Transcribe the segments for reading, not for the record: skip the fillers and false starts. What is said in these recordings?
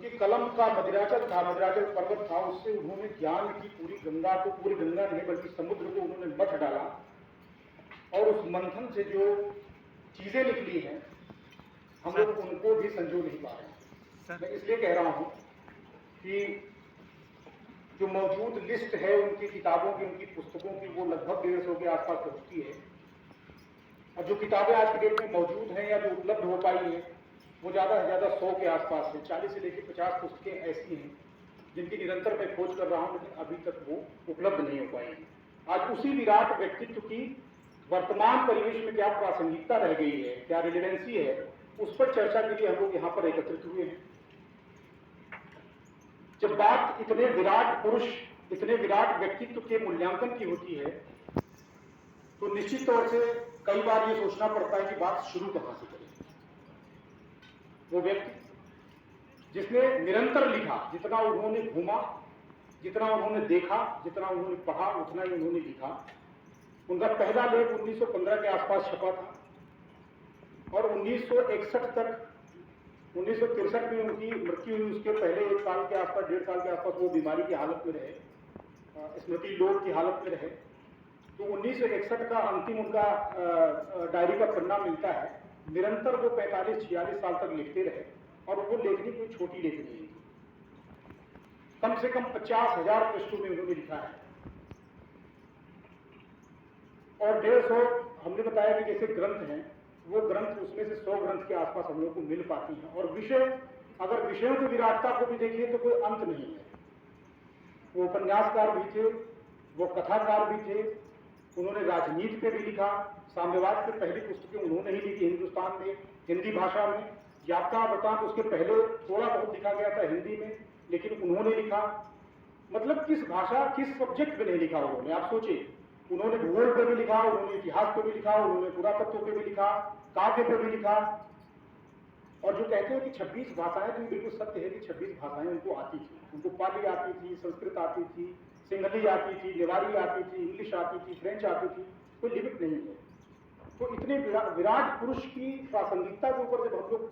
उनके कलम का मदिराचल था, मदिराचल पर्वत था, उससे उन्होंने ज्ञान की पूरी गंगा को, पूरी गंगा नहीं बल्कि समुद्र को उन्होंने मथ डाला और उस मंथन से जो चीजें निकली हैं हम लोग उनको भी संजो नहीं पा रहे हैं। मैं इसलिए कह रहा हूं कि जो मौजूद लिस्ट है उनकी किताबों की, उनकी पुस्तकों की, वो लगभग 150 के आसपास पहुंचती है और जो किताबें आज की डेट में मौजूद हैं या जो उपलब्ध हो पाई हैं वो ज़्यादा से ज़्यादा 100 के आसपास है। 40 से लेकर 50 पुस्तकें ऐसी हैं जिनकी निरंतर मैं खोज कर रहा हूं, लेकिन अभी तक वो उपलब्ध नहीं हो पाई है। आज उसी विराट व्यक्तित्व की वर्तमान परिवेश में क्या प्रासंगिकता रह गई है, क्या रिलेवेंसी है, उस पर चर्चा के लिए हम लोग यहाँ पर एकत्रित हुए हैं। जब बात इतने विराट पुरुष, इतने विराट व्यक्तित्व के मूल्यांकन की होती है तो निश्चित तौर से कई बार ये सोचना पड़ता है कि बात शुरू कहां से करें। वो व्यक्ति जिसने निरंतर लिखा, जितना उन्होंने घूमा, जितना उन्होंने देखा, जितना उन्होंने पढ़ा, उतना ही उन्होंने लिखा। उनका पहला लेख 1915 के आसपास छपा था और 1961 तक, 1963 में उनकी मृत्यु हुई। उसके पहले 1 साल के आसपास, 1.5 साल के आसपास वो बीमारी की हालत में रहे, स्मृति लोप की हालत में रहे। तो 1961 का अंतिम उनका डायरी का पन्ना मिलता है। निरंतर वो 45-46 साल तक लिखते रहे और वो लेखनी कोई छोटी लेखनी नहीं थी। कम से कम 50,000 पृष्ठों में उन्होंने लिखा है और 150 हमने बताया कि जैसे ग्रंथ हैं, वो ग्रंथ उसमें से 100 ग्रंथ के आसपास हम लोग को मिल पाती हैं। और विषय, अगर विषयों की विराटता को भी देखिए तो कोई अंत नहीं है। वो उपन्यासकार भी थे, वो कथाकार भी थे, उन्होंने राजनीति पे भी लिखा। साम्यवाद की पहली पुस्तकें उन्होंने ही लिखी हिंदुस्तान में, हिंदी भाषा में। यात्रा वृतांत उसके पहले थोड़ा बहुत लिखा गया था हिंदी में, लेकिन उन्होंने लिखा। मतलब किस भाषा, किस सब्जेक्ट पे नहीं लिखा उन्होंने, आप सोचिए। उन्होंने भूगोल पे भी लिखा, उन्होंने इतिहास पे भी लिखा, उन्होंने पुरातत्व पे भी लिखा, काव्य पे भी लिखा। और जो कहते हैं कि 26 भाषाएं, तो बिल्कुल सत्य है कि 26 भाषाएं उनको आती थी। उनको पाली आती थी, संस्कृत आती थी, सिंहली आती थी, नेवारी आती थी, इंग्लिश आती थी, फ्रेंच आती थी, कोई लिमिट नहीं है। तो इतने विराट पुरुष की प्रासंगिकता के ऊपर जब हम लोग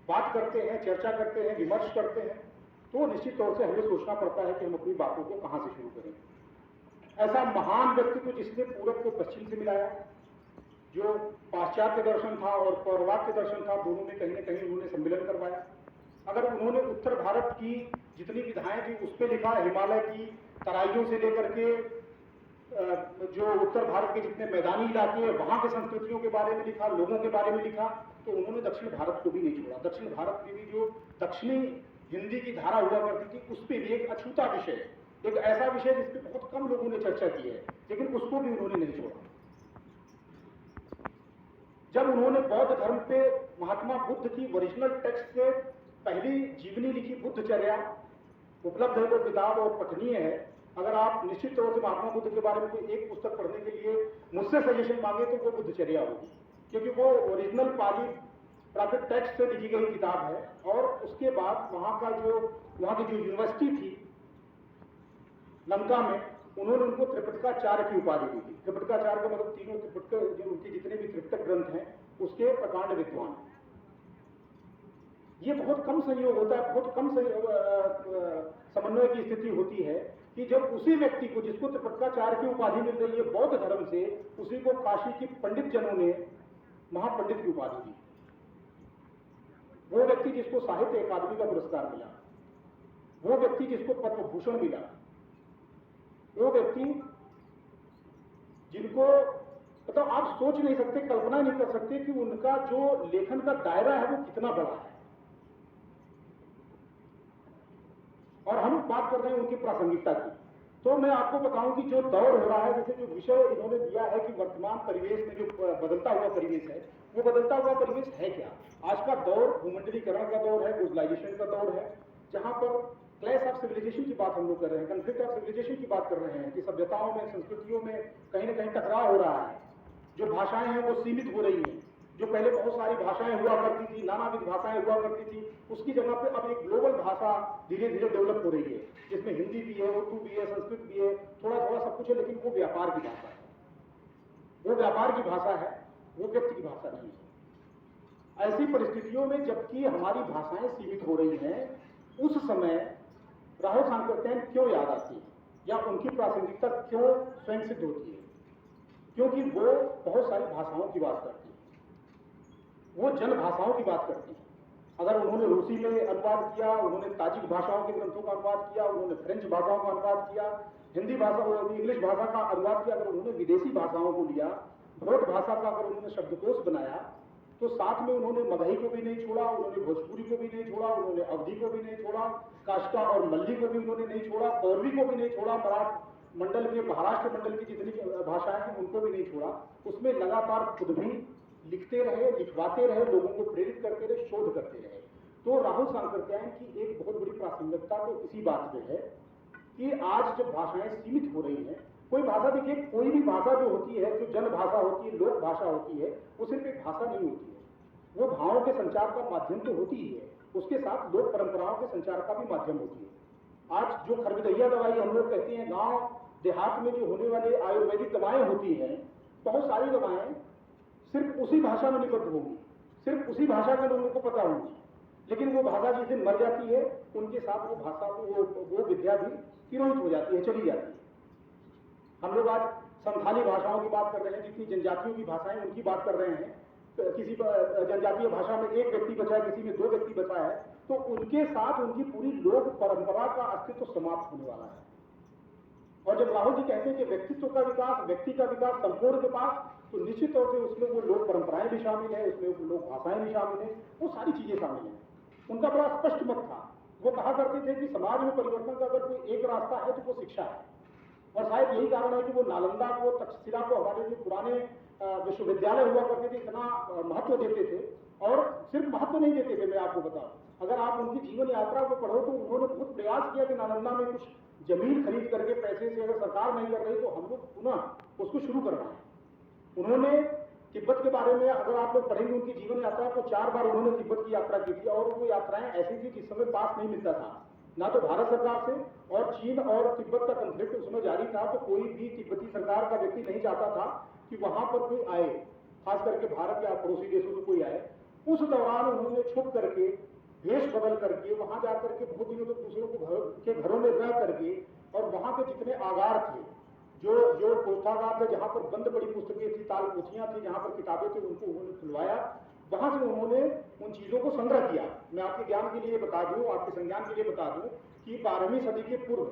बात करते हैं, चर्चा करते हैं, विमर्श करते हैं, तो निश्चित तौर से हमें सोचना पड़ता है कि हम अपनी बातों को कहां से शुरू करें। ऐसा महान व्यक्तित्व जिसने पूरब को पश्चिम से मिलाया, जो पाश्चात्य दर्शन था और पौर्वात्य दर्शन था, दोनों में कहीं ना कहीं उन्होंने सम्मिलन करवाया। अगर उन्होंने उत्तर भारत की जितनी विधाएं थी उस पर लिखा, हिमालय की तराइयों से लेकर के जो उत्तर भारत के जितने मैदानी इलाके हैं वहां के संस्कृतियों के बारे में लिखा, लोगों के बारे में लिखा, तो उन्होंने दक्षिण भारत को भी नहीं छोड़ा। दक्षिण भारत में भी जो दक्षिणी हिंदी की धारा हुआ करती थी, उस पर भी एक अछूता विषय, एक ऐसा विषय जिस पर बहुत कम लोगों ने चर्चा की है, लेकिन उसको भी उन्होंने नहीं छोड़ा। जब उन्होंने बौद्ध धर्म पे महात्मा बुद्ध की ओरिजिनल टेक्स्ट से पहली जीवनी लिखी, बुद्धचर्या, उपलब्ध है वो किताब और पठनीय है। अगर आप निश्चित तौर से महात्मा बुद्ध के बारे में कोई एक पुस्तक पढ़ने के लिए मुझसे सजेशन मांगे तो वो बुद्धचर्या होगी, क्योंकि वो ओरिजिनल पाली प्राकृत टेक्स्ट से लिखी गई किताब है। और उसके बाद वहां की जो यूनिवर्सिटी थी लंका में, उन्होंने उनको त्रिपिटकाचार्य की उपाधि दी थी। त्रिपिटकाचार्य का मतलब तीनों त्रिपिटक, जो उनके जितने भी त्रिपिटक ग्रंथ हैं उसके प्रकांड विद्वान। ये बहुत कम संयोग होता है, बहुत कम समन्वय की स्थिति होती है कि जब उसी व्यक्ति को, जिसको त्रिपिटकाचार्य की उपाधि मिल रही है बौद्ध धर्म से, उसी को काशी की पंडित जनों ने महापंडित की उपाधि दी। वो व्यक्ति जिसको साहित्य अकादमी का पुरस्कार मिला, वो व्यक्ति जिसको पद्म भूषण मिला, वो व्यक्ति जिनको मतलब आप सोच नहीं सकते, कल्पना नहीं कर सकते कि उनका जो लेखन का दायरा है वो कितना बड़ा है। और हम बात कर रहे हैं उनकी प्रासंगिकता की। तो मैं आपको बताऊं कि जो दौर हो रहा है, जैसे जो विषय इन्होंने दिया है कि वर्तमान परिवेश में जो बदलता हुआ परिवेश है, वो बदलता हुआ परिवेश है क्या। आज का दौर भूमंडलीकरण का दौर है, ग्लोबलाइजेशन का दौर है, जहां पर क्लैश ऑफ सिविलाइजेशन की बात हम लोग कर रहे हैं, कन्फ्लिक्ट ऑफ सिविलाइजेशन की बात कर रहे हैं कि सभ्यताओं में, संस्कृतियों में कहीं ना कहीं टकराव हो रहा है। जो भाषाएं हैं वो सीमित हो रही हैं। जो पहले बहुत सारी भाषाएं हुआ करती थी, नानाविध भाषाएं हुआ करती थी, उसकी जगह पे अब एक ग्लोबल भाषा धीरे धीरे डेवलप हो रही है, जिसमें हिंदी भी है, उर्दू भी है, संस्कृत भी है, थोड़ा थोड़ा सब कुछ है, लेकिन वो व्यापार की भाषा है। वो व्यापार की भाषा है, वो व्यक्ति की भाषा नहीं है। ऐसी परिस्थितियों में जबकि हमारी भाषाएं सीमित हो रही हैं, उस समय राहुल सांकृत्यायन क्यों याद आती है या उनकी प्रासंगिकता क्यों स्वयं सिद्ध होती है? क्योंकि वो बहुत सारी भाषाओं की बात करती है, वो जन भाषाओं की बात करती है। अगर उन्होंने रूसी में अनुवाद किया, उन्होंने ताजिक भाषाओं के ग्रंथों का अनुवाद किया, उन्होंने फ्रेंच भाषाओं का अनुवाद किया, हिंदी भाषा इंग्लिश भाषा का अनुवाद किया, अगर उन्होंने विदेशी भाषाओं को लिया, भ्रोट भाषा का अगर उन्होंने शब्दकोश बनाया, तो साथ में उन्होंने मगही को भी नहीं छोड़ा, उन्होंने भोजपुरी को भी नहीं छोड़ा, उन्होंने अवधी को भी नहीं छोड़ा, काष्टा और मल्ली को भी उन्होंने नहीं छोड़ा, पौरवी को भी नहीं छोड़ा, मराठ मंडल के महाराष्ट्र मंडल की जितनी भाषाएं हैं उनको भी नहीं छोड़ा। उसमें लगातार खुद भी लिखते रहे, लिखवाते रहे, लोगों को प्रेरित करते रहे, शोध करते रहे। तो राहुल सांकृत्यायन की एक बहुत बड़ी प्रासंगिकता तो इसी बात में है कि आज जब भाषाएं सीमित हो रही हैं, कोई भाषा देखिए, कोई भी भाषा जो होती है, जो जन भाषा होती है, लोक भाषा होती है, वो सिर्फ एक भाषा नहीं होती है, वो भावों के संचार का माध्यम तो होती ही है, उसके साथ लोक परंपराओं के संचार का भी माध्यम होती है। आज जो खरबदैया दवाई हम लोग कहते हैं, गांव देहात में जो होने वाले आयुर्वेदिक दवाएं होती हैं, बहुत सारी दवाएं सिर्फ उसी भाषा में निबद्ध होंगी, सिर्फ उसी भाषा के लोगों को पता होगी, लेकिन वो भाषा जिस दिन मर जाती है, उनके साथ वो भाषा वो विद्या भी तिरोहित हो जाती है, चली जाती है। हम लोग आज संथाली भाषाओं की बात कर रहे हैं, जितनी जनजातियों की भाषाएं उनकी बात कर रहे हैं। किसी जनजातीय भाषा में एक व्यक्ति बचा है, किसी में दो व्यक्ति बचा है, तो उनके साथ उनकी पूरी लोक परंपरा का अस्तित्व समाप्त होने वाला है। और जब राहुल जी कहते हैं कि व्यक्तित्व का विकास, व्यक्ति का विकास संपूर्ण के पास, तो निश्चित तौर से उसमें वो लोक परंपराएं भी शामिल है, उसमें वो लोक भाषाएं भी शामिल है, वो सारी चीजें शामिल हैं। उनका बड़ा स्पष्ट मत था, वो कहा करते थे कि समाज में परिवर्तन का अगर कोई एक रास्ता है तो वो शिक्षा है। और शायद यही कारण है कि वो नालंदा को, तक्षशिला को, हमारे जो पुराने विश्वविद्यालय हुआ करते थे, इतना महत्व देते थे। और सिर्फ महत्व नहीं देते थे, मैं आपको बताऊं, अगर आप उनकी जीवन यात्रा को पढ़ो तो उन्होंने बहुत प्रयास किया कि नालंदा में कुछ जमीन खरीद करके पैसे से, अगर सरकार नहीं कर रही तो हम लोग पुनः उसको शुरू करवाएं। उन्होंने तिब्बत के बारे में अगर आप लोग पढ़ेंगे उनकी जीवन यात्रा, तो 4 बार उन्होंने तिब्बत की यात्रा की थी, और वो यात्राएं ऐसी थी जिस समय पास नहीं मिलता था, ना तो भारत सरकार से, और चीन और तिब्बत का कॉन्फ्लिक्ट उसमें जारी था, तो कोई भी तिब्बती सरकार का व्यक्ति नहीं चाहता था कि वहां पर कोई आए, खास करके भारत या पड़ोसी देशों से कोई आए। उस दौरान उन्होंने छुप करके, वेश बदल करके, वहां जाकर के बहुत दिनों तक दूसरों के घरों में रह करके, और वहां के जितने आगार थे, जो कोष्ठागार थे, जहां पर बंद पड़ी पुस्तकें थी, ताल पोथियां थी, जहां पर किताबें थी, उनको उन्होंने खुलवाया, वहां से उन्होंने उन चीजों को संग्रह किया। मैं आपके ज्ञान के लिए बता दूं, आपके संज्ञान के लिए बता दूं कि 12वीं सदी के पूर्व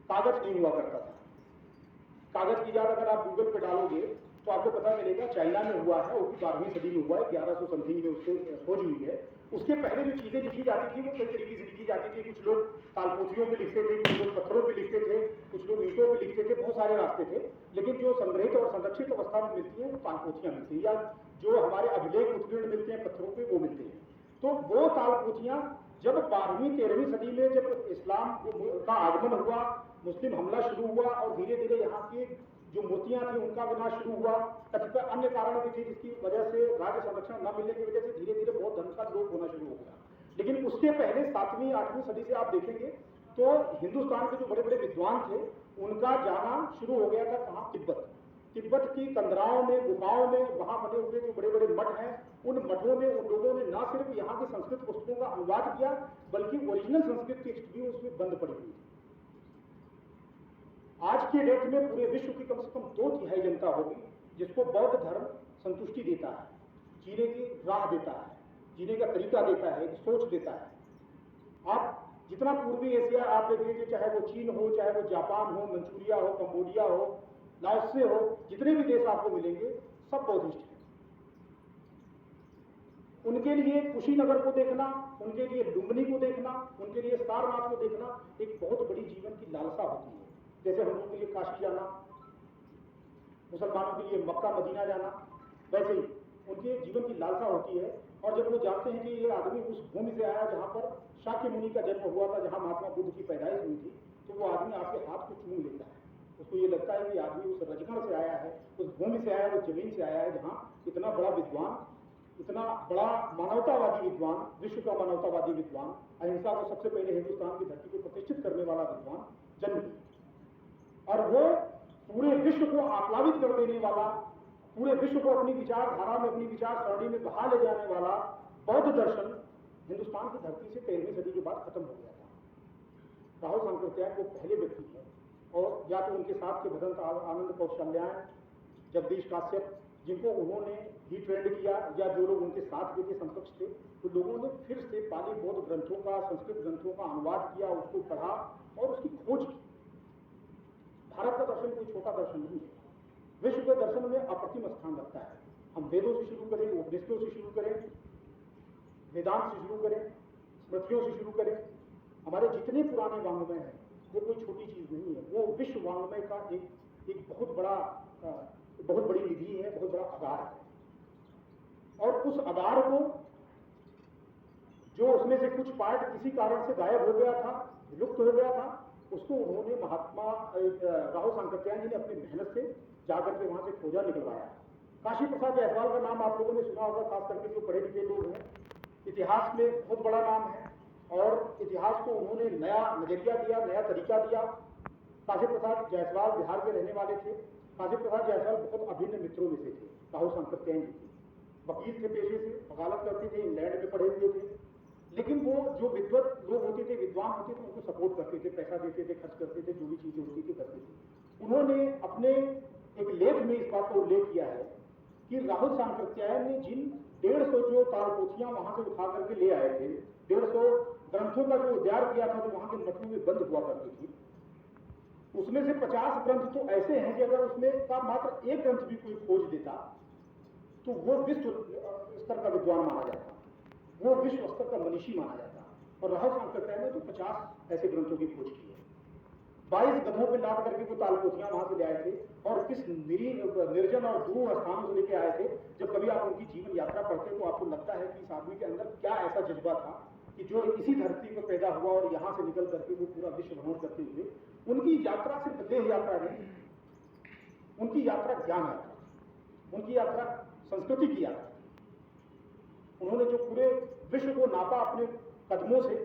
कागज नहीं हुआ करता था। कागज की याद अगर आप गूगल पे डालोगे तो आपको पता मिलेगा चाइना में हुआ है, वो भी 12वीं सदी में हुआ है, 1100 समथिंग में उसको खोज हुई है। उसके पहले जो चीजें लिखी जाती थी वो कई तरीके से लिखी जाती थी। कुछ लोग तालपोथियों पे लिखते थे, कुछ लोग पत्थरों पे लिखते थे, कुछ लोग ईंटों पे लिखते थे, बहुत सारे रास्ते थे। लेकिन जो संग्रहित और संरक्षित अवस्था में मिलती है वो तालपोथियां मिलती है, या जो हमारे अभिलेख उत्कीर्ण मिलते हैं पत्थरों पे, वो मिलते हैं। तो वो तालपोथियां जब 12वीं 13वीं सदी में जब इस्लाम का आगमन हुआ, मुस्लिम हमला शुरू हुआ, और धीरे धीरे यहाँ की जो मूर्तियां थी उनका विनाश शुरू हुआ, कतिपय अन्य कारण भी थे जिसकी वजह से राज्य संरक्षण न मिलने की वजह से धीरे धीरे बहुत धन का लोप होना शुरू हो गया। लेकिन उसके पहले 7वीं 8वीं सदी से आप देखेंगे तो हिंदुस्तान के जो बड़े बड़े विद्वान थे उनका जाना शुरू हो गया था कहाँ? तिब्बत की कंदराओं में, गुफाओं में, वहां बने हुए जो बड़े बड़े मठ हैं, उन मठों में उन लोगों ने न सिर्फ यहाँ की संस्कृत पुस्तकों का अनुवाद किया, बल्कि ओरिजिनल संस्कृत टेक्स्ट भी उसमें बंद पड़ी हुई। आज के डेट में पूरे विश्व की कम से कम 2/3 जनता होगी जिसको बौद्ध धर्म संतुष्टि देता है, जीने की राह देता है, जीने का तरीका देता है, एक सोच देता है। आप जितना पूर्वी एशिया आप देख लीजिए, चाहे वो चीन हो, चाहे वो जापान हो, मंचूरिया हो, कंबोडिया हो, लाओसे हो, जितने भी देश आपको मिलेंगे सब बौद्धिस्ट हैं। उनके लिए कुशीनगर को देखना, उनके लिए लुम्बिनी को देखना, उनके लिए सारनाथ को देखना एक बहुत बड़ी जीवन की लालसा होती है। जैसे हम लोगों के लिए काशी जाना, मुसलमानों के लिए मक्का मदीना जाना, वैसे ही उनके जीवन की लालसा होती है। और जब वो जानते हैं कि ये आदमी उस भूमि से आया जहाँ पर शाक्य मुनि का जन्म हुआ था, जहाँ महात्मा बुद्ध की पैदाइश हुई थी, तो वो आदमी आपके हाथ को चूम लेता है। उसको ये लगता है कि आदमी उस रजगण से आया है, उस भूमि से आया है, उस जमीन से आया है जहाँ इतना बड़ा विद्वान, इतना बड़ा मानवतावादी विद्वान, विश्व का मानवतावादी विद्वान, अहिंसा को सबसे पहले हिंदुस्तान की धरती को प्रतिष्ठित करने वाला विद्वान जन्म लिया। और वो पूरे विश्व को आप्लावित कर देने वाला, पूरे विश्व को अपनी विचारधारा में, अपनी विचार सरणी में बहा ले जाने वाला बौद्ध दर्शन हिंदुस्तान की धरती से 13वीं सदी के बाद खत्म हो गया था। राहुल सांकृत्यायन वो पहले व्यक्ति हैं, और या तो उनके साथ के भदंत आनंद कौशल्यायन, जगदीश काश्यप, जिनको उन्होंने ही ट्रेंड किया, या जो लोग उनके साथ के थे, समकक्ष थे, तो लोगों ने फिर से पाली बौद्ध ग्रंथों का, संस्कृत ग्रंथों का अनुवाद किया, उसको पढ़ा और उसकी खोज की। भारत का दर्शन कोई छोटा दर्शन नहीं है, विश्व के दर्शन में अप्रतिम स्थान रखता है। हम वेदों से शुरू करें, उपनिषदों से शुरू करें, वेदांत से शुरू करें, स्मृतियों से शुरू करें, हमारे जितने पुराने वाङ्मय हैं वो कोई छोटी चीज नहीं है, वो विश्व वाङ्मय का एक बहुत बड़ी निधि है, बहुत बड़ा आधार है। और उस आधार को, जो उसमें से कुछ पार्ट किसी कारण से गायब हो गया था, विलुप्त हो गया था, उसको उन्होंने महात्मा राहुल सांकृत्यायन जी ने अपनी मेहनत से जाकर के वहां से खोजा, निकलवाया। काशी प्रसाद जायसवाल का नाम आप लोगों ने सुना होगा, खास करके जो पढ़े लिखे लोग हैं। इतिहास में बहुत बड़ा नाम है, और इतिहास को उन्होंने नया नजरिया दिया, नया तरीका दिया। काशी प्रसाद जायसवाल बिहार के रहने वाले थे। काशी प्रसाद जायसवाल बहुत अभिन्न मित्रों में से थे राहुल सांकृत्यायन जी। वकील थे पेशे से, वकालत करते थे, इंग्लैंड में पढ़े हुए थे, लेकिन वो जो विद्वत लोग होते थे, विद्वान होते थे, उनको सपोर्ट करते थे, पैसा देते थे, खर्च करते थे, जो भी चीजें होती थी करते थे। उन्होंने अपने एक लेख में इस बात को उल्लेख किया है कि राहुल सांकृत्यायन ने जिन 150 जो तालपोथियां वहां से उठा करके ले आए थे, 150 ग्रंथों का जो उद्धार किया था, जो वहां के मठों में बंद हुआ करती थी, उसमें से 50 ग्रंथ तो ऐसे हैं कि अगर उसमें का मात्र एक ग्रंथ भी कोई खोज देता तो वो विश्व स्तर का विद्वान माना जाता, वो विश्व स्तर का मनीषी माना जाता। और राहुल सांकृत्यायन ने तो 50 ऐसे ग्रंथों की खोज की है। 22 गधों पे लाद करके वो तालपोथियां वहां से ले आए थे, और किस निर्जन और दूर स्थानों से लेके आए थे। जब कभी आप उनकी जीवन यात्रा पढ़ते तो आपको लगता है कि इस आदमी के अंदर क्या ऐसा जज्बा था कि जो इसी धरती पर पैदा हुआ और यहाँ से निकल करके वो पूरा विश्व भ्रमण करते हुए, उनकी यात्रा सिर्फ देह यात्रा नहीं, उनकी यात्रा ज्ञान यात्रा, उनकी यात्रा संस्कृति की यात्रा। उन्होंने जो पूरे विश्व को नापा अपने कदमों से,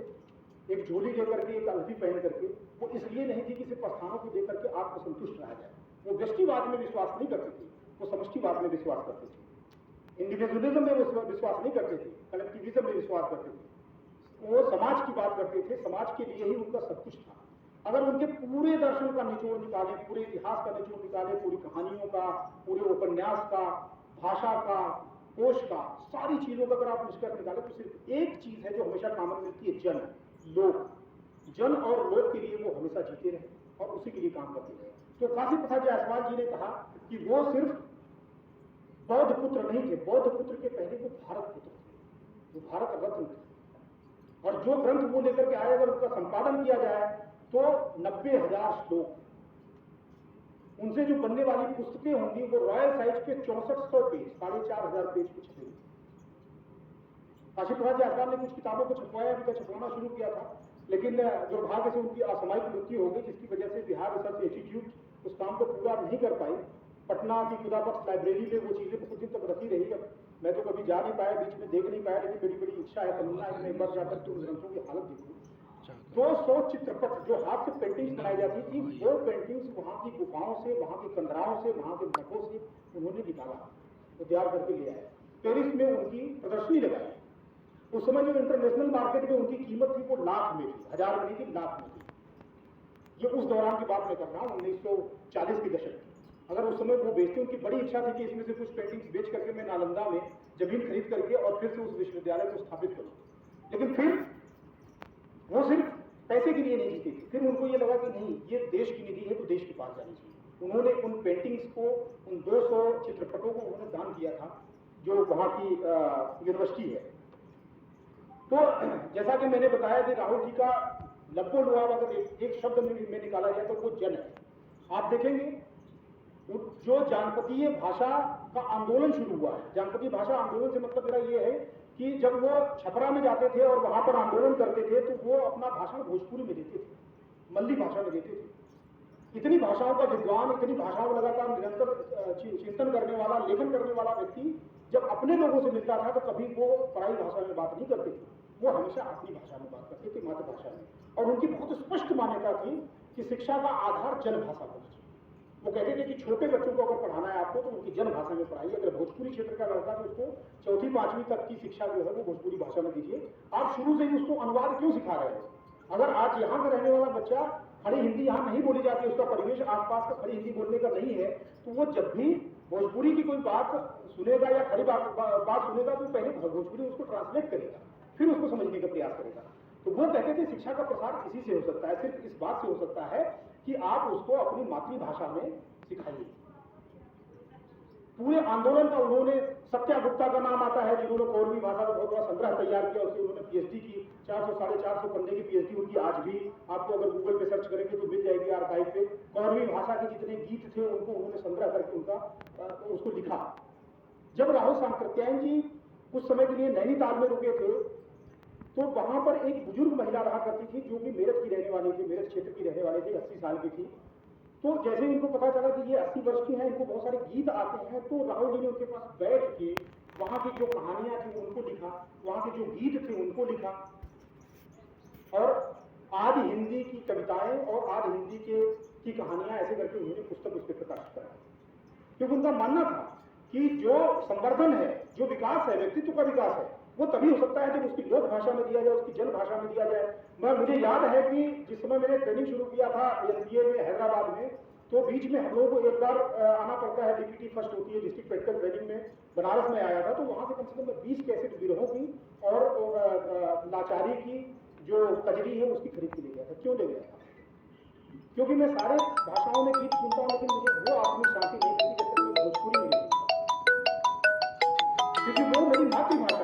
एक झोली लेकर के, एक अलफी पहन करके, वो इसलिए नहीं थी कि सिर्फ स्थानों को देकर के आत्मसंतुष्ट रहा जाए। वो व्यष्टिवाद में विश्वास नहीं करते थे, वो समष्टिवाद में विश्वास करते थे। इंडिविजुअलिज्म में वो विश्वास नहीं करते थे, कलेक्टिविज्म में विश्वास करते थे। वो समाज की बात करते थे, समाज के लिए ही उनका सब कुछ था। अगर उनके पूरे दर्शन का निचोड़ निकाले, पूरे इतिहास का निचोड़ निकाले, पूरी कहानियों का, पूरे उपन्यास का, भाषा का, कोश का, सारी चीजों का अगर आप निष्कर्ष निकाले तो सिर्फ एक चीज है जो हमेशा कॉमन मिलती है, जन, लोक। जन और लोक के लिए वो हमेशा जीते रहे और उसी के लिए काम करते रहे। तो काशी प्रसाद जायसवाल जी ने कहा कि वो सिर्फ बौद्ध पुत्र नहीं थे, बौद्ध पुत्र के पहले वो भारत पुत्र थे, वो भारत रत्न थे। और जो ग्रंथ वो लेकर के आए, अगर उसका संपादन किया जाए तो 90,000 श्लोक, उनसे जो बनने वाली पुस्तकें होंगी वो रॉयल साइज के 6400 पेज, 4,500 पेज की छपेंगी। काशी प्रसाद जायसवाल ने कुछ किताबों को छपवाया, अभी तक छपवाना शुरू किया था, लेकिन दुर्भाग्य से उनकी असामयिक मृत्यु हो गई, जिसकी वजह से बिहार रिसर्च इंस्टीट्यूट उस काम को पूरा नहीं कर पाई। पटना की खुदाबख्श लाइब्रेरी में वो चीजें बहुत दिन तक रखी रही। अब मैं तो कभी जा नहीं पाया, बीच में देख नहीं पाया, लेकिन मेरी बड़ी इच्छा है, तमन्ना है कि मैं एक बार जाकर के उन ग्रंथों की हालत देखूं। 200 चित्रपट जो हाथ से पेंटिंग्स बनाई जाती थी, वो पेंटिंग्स वहां की गुफाओं से, वहां की कंदराओं से, वहां के मठों से उन्होंने निकाला, तो तैयार करके ले आए। पेरिस में उनकी प्रदर्शनी लगाई। उस समय जो इंटरनेशनल मार्केट में उनकी कीमत थी वो लाख में थी, 1000 में नहीं थी, लाख में थी। ये उस दौरान की बात मैं कर रहा हूँ, 1940 के दशक की। अगर उस समय वो बेचते, उनकी बड़ी इच्छा थी कि इसमें से कुछ पेंटिंग्स बेच करके मैं नालंदा में जमीन खरीद करके और फिर से उस विश्वविद्यालय को स्थापित करूं। लेकिन फिर वो सिर्फ पैसे के लिए नहीं जीते थे, फिर उनको ये लगा कि नहीं, ये देश की निधि है तो देश के पास जानी चाहिए। उन्होंने उन पेंटिंग्स को, उन 200 चित्रपटों को उन्होंने दान किया था, जो वहां की यूनिवर्सिटी है। तो जैसा कि मैंने बताया कि राहुल जी का लब्बो लुआब अगर एक शब्द में निकाला जाए तो वो जन है। आप देखेंगे जो जानपतीय भाषा का आंदोलन शुरू हुआ है, जानपतीय भाषा आंदोलन से मतलब मेरा ये है कि जब वो छपरा में जाते थे और वहां पर आंदोलन करते थे तो वो अपना भाषण भोजपुरी में देते थे, मल्ली भाषा में देते थे। इतनी भाषाओं का विद्वान, इतनी भाषाओं लगातार निरंतर चिंतन करने वाला, लेखन करने वाला व्यक्ति जब अपने लोगों से मिलता था तो कभी वो पराई भाषा में बात नहीं करते थे, वो हमेशा अपनी भाषा में बात करते थे, मातृभाषा में। और उनकी बहुत स्पष्ट मान्यता थी कि शिक्षा का आधार जन भाषा होना चाहिए। वो कहते थे कि छोटे बच्चों को अगर पढ़ाना है आपको तो उनकी जनभाषा में पढ़ाइए। अगर भोजपुरी क्षेत्र का लड़का तो उसको चौथी पांचवी तक की शिक्षा जो है वो भोजपुरी भाषा में दीजिए। आप शुरू से ही उसको अनुवाद क्यों सिखा रहे हैं? अगर आज यहाँ का रहने वाला बच्चा खड़ी हिंदी यहाँ नहीं बोली जाती, उसका परिवेश आसपास का खड़ी हिंदी बोलने का नहीं है, तो वो जब भी भोजपुरी की कोई बात सुनेगा या खड़ी बात सुनेगा तो पहले भोजपुरी उसको ट्रांसलेट करेगा, फिर उसको समझने का प्रयास करेगा। तो वो कहते थे शिक्षा का प्रसार इसी से हो सकता है, सिर्फ इस बात से हो सकता है कि आप उसको अपनी मातृभाषा में सिखाइए। पूरे आंदोलन का उन्होंने सत्या गुप्ता का नाम आता है जिन्होंने कौरवी भाषा का बहुत बड़ा संग्रह तैयार किया, उसकी उन्होंने पीएचडी की, 400 साढ़े 400 पन्ने की पीएचडी उनकी आज भी आपको अगर गूगल पे सर्च करेंगे तो मिल जाएगी आर्काइव पे। कौरवी भाषा के जितने गीत थे उनको उन्होंने संग्रह करके उनका उसको लिखा। जब राहुल सांकृत्यायन जी कुछ समय के लिए नैनीताल में रुके थे तो वहां पर एक बुजुर्ग महिला रहा करती थी जो कि मेरठ की रहने वाली थी, मेरठ क्षेत्र की रहने वाली थी, 80 साल की थी। तो जैसे इनको पता चला कि ये 80 वर्ष की हैं, इनको बहुत सारे गीत आते हैं, तो राहुल जी ने उनके पास बैठ के वहां की जो कहानियां थी उनको लिखा, वहां के जो गीत थे उनको लिखा, और आज हिंदी की कविताएं और आज हिंदी की कहानियां ऐसे करके उन्होंने पुस्तक उसके प्रकाशित करा। क्योंकि उनका मानना था कि जो संवर्धन है, जो विकास है, व्यक्तित्व का विकास है, वो तभी हो सकता है जब उसकी लोक भाषा में दिया जाए, उसकी जन भाषा में दिया जाए। मुझे याद है कि जिस समय मैंने ट्रेनिंग शुरू किया था एनसीए में हैदराबाद में, तो बीच में हम लोगों को एक बार आना पड़ता है, डीपीटी फर्स्ट होती है डिस्ट्रिक्ट मेडिकल ट्रेनिंग में, बनारस में आया था। तो वहां से कम मैं 20 कैसेट बिरहों की और लाचारी की जो कजरी है उसकी खरीद के ले गया था। क्यों ले गया था? क्योंकि मैं सारे भाषाओं में गीत सुनता हूँ, लेकिन मुझे वो आत्मिक शांति नहीं मिलती जैसे भोजपुरी में, क्योंकि वो मेरी मातृभाषा